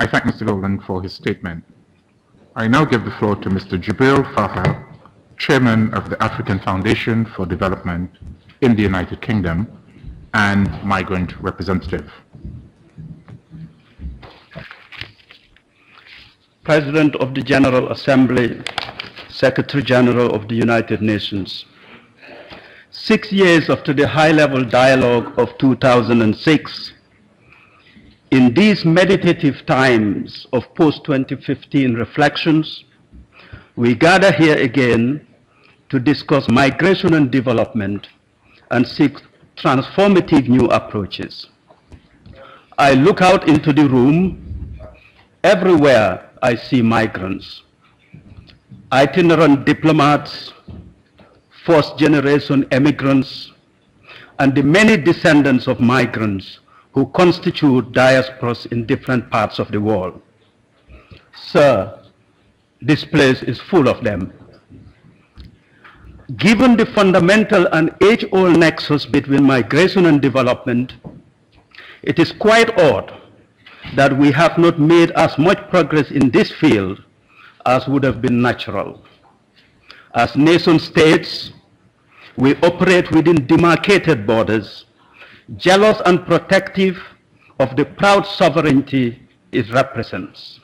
I thank Mr. Golden for his statement. I now give the floor to Mr. Gibril Faal, Chairman of the African Foundation for Development in the United Kingdom and migrant representative. President of the General Assembly, Secretary General of the United Nations. 6 years after the high-level dialogue of 2006, in these meditative times of post-2015 reflections, we gather here again to discuss migration and development and seek transformative new approaches. I look out into the room. Everywhere I see migrants, itinerant diplomats, first-generation immigrants, and the many descendants of migrants who constitute diasporas in different parts of the world. Sir, this place is full of them. Given the fundamental and age-old nexus between migration and development, it is quite odd that we have not made as much progress in this field as would have been natural. As nation states, we operate within demarcated borders, jealous and protective of the proud sovereignty it represents.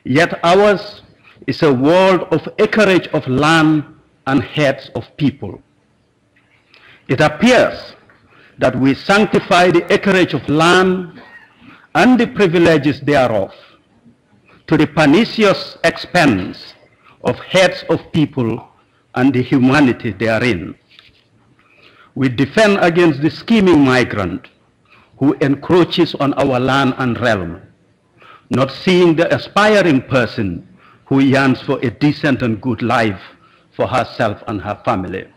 Yet ours is a world of acreage of land and heads of people. It appears that we sanctify the acreage of land and the privileges thereof to the pernicious expense of heads of people and the humanity therein. We defend against the scheming migrant who encroaches on our land and realm, not seeing the aspiring person who yearns for a decent and good life for herself and her family.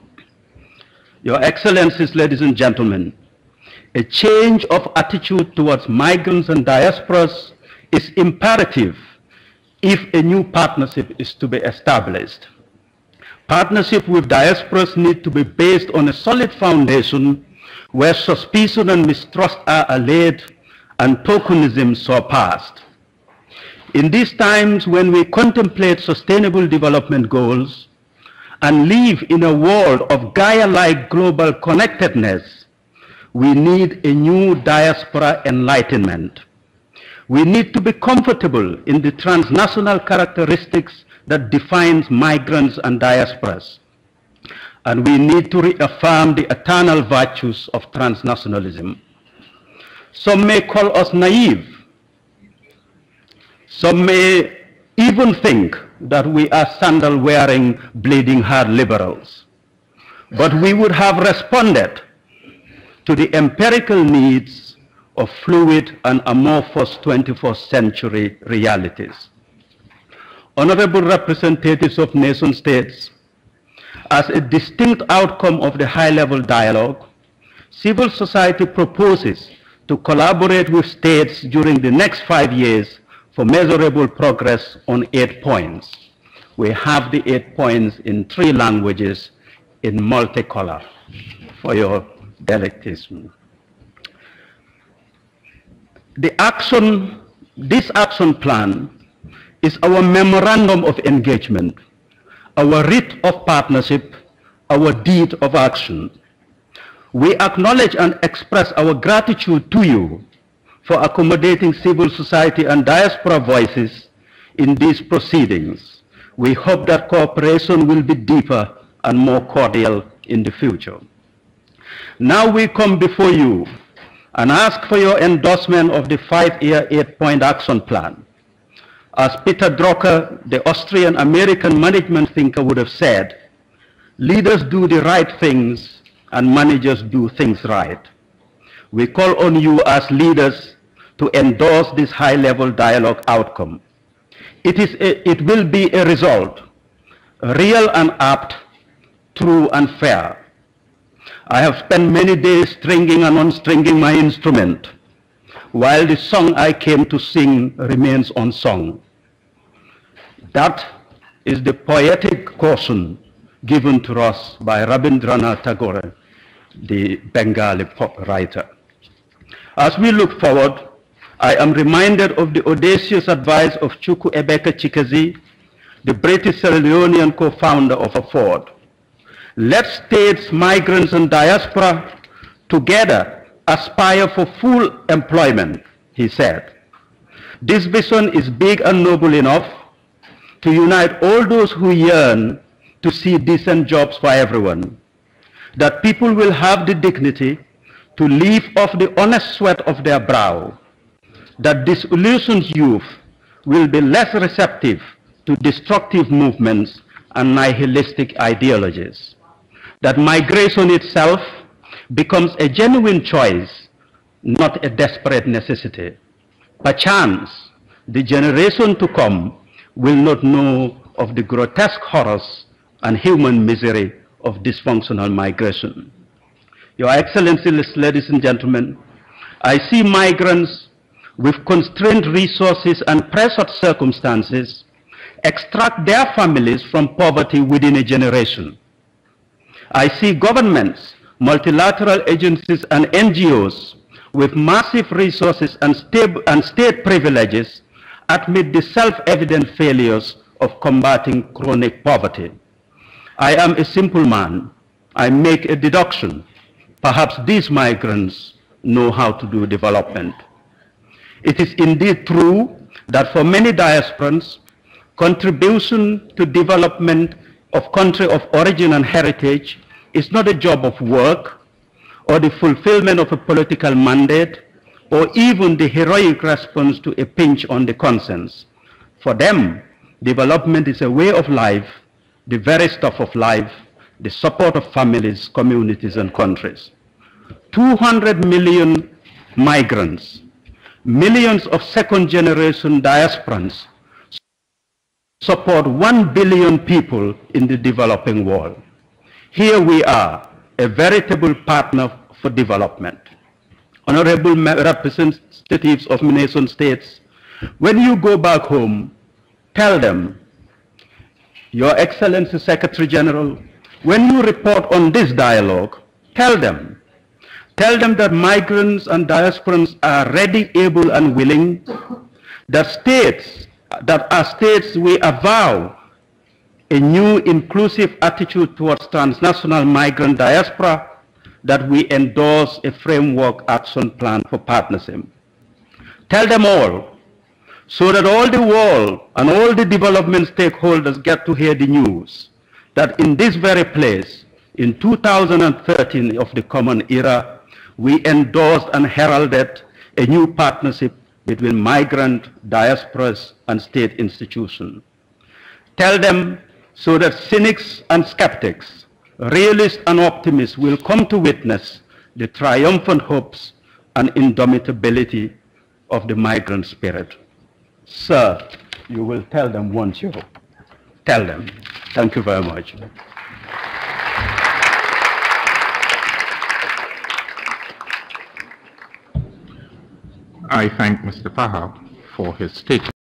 Your Excellencies, ladies and gentlemen, a change of attitude towards migrants and diasporas is imperative if a new partnership is to be established. Partnership with diasporas need to be based on a solid foundation where suspicion and mistrust are allayed and tokenism surpassed. In these times when we contemplate sustainable development goals and live in a world of Gaia-like global connectedness, we need a new diaspora enlightenment. We need to be comfortable in the transnational characteristics that defines migrants and diasporas. And we need to reaffirm the eternal virtues of transnationalism. Some may call us naive. Some may even think that we are sandal-wearing, bleeding-heart liberals. But we would have responded to the empirical needs of fluid and amorphous 21st century realities. Honorable representatives of nation states, as a distinct outcome of the high-level dialogue, civil society proposes to collaborate with states during the next 5 years for measurable progress on 8 points. We have the 8 points in 3 languages in multicolor for your delectation. This action plan is our memorandum of engagement, our writ of partnership, our deed of action. We acknowledge and express our gratitude to you for accommodating civil society and diaspora voices in these proceedings. We hope that cooperation will be deeper and more cordial in the future. Now we come before you and ask for your endorsement of the 5-year 8-point action plan. As Peter Drucker, the Austrian-American management thinker, would have said, leaders do the right things and managers do things right. We call on you as leaders to endorse this high-level dialogue outcome. It will be a result, real and apt, true and fair. I have spent many days stringing and unstringing my instrument, while the song I came to sing remains unsung. That is the poetic caution given to us by Rabindranath Tagore, the Bengali writer. As we look forward, I am reminded of the audacious advice of Chukwu Emeka Chikezi, the British Sierra Leonean co-founder of Ford. Let states, migrants, and diaspora together aspire for full employment, he said. This vision is big and noble enough to unite all those who yearn to see decent jobs for everyone, that people will have the dignity to live off the honest sweat of their brow, that disillusioned youth will be less receptive to destructive movements and nihilistic ideologies, that migration itself becomes a genuine choice, not a desperate necessity. Perchance, the generation to come will not know of the grotesque horrors and human misery of dysfunctional migration. Your Excellencies, ladies and gentlemen, I see migrants with constrained resources and pressured circumstances extract their families from poverty within a generation. I see governments, multilateral agencies, and NGOs with massive resources and state privileges admit the self-evident failures of combating chronic poverty. I am a simple man. I make a deduction. Perhaps these migrants know how to do development. It is indeed true that for many diasporans, contribution to development of country of origin and heritage is not a job of work or the fulfillment of a political mandate or even the heroic response to a pinch on the conscience. For them, development is a way of life, the very stuff of life, the support of families, communities, and countries. 200 million migrants, millions of second-generation diasporans support 1 billion people in the developing world. Here we are, a veritable partner for development. Honorable representatives of nation states, when you go back home, tell them, Your Excellency Secretary General, when you report on this dialogue, tell them that migrants and diasporans are ready, able, and willing, that as states we avow a new inclusive attitude towards transnational migrant diaspora, that we endorse a framework action plan for partnership. Tell them all, so that all the world and all the development stakeholders get to hear the news, that in this very place, in 2013 of the Common Era, we endorsed and heralded a new partnership between migrant, diasporas, and state institutions. Tell them so that cynics and skeptics, realists and optimists will come to witness the triumphant hopes and indomitability of the migrant spirit. Sir, you will tell them once you tell them. Thank you very much. I thank Mr. Faal for his statement.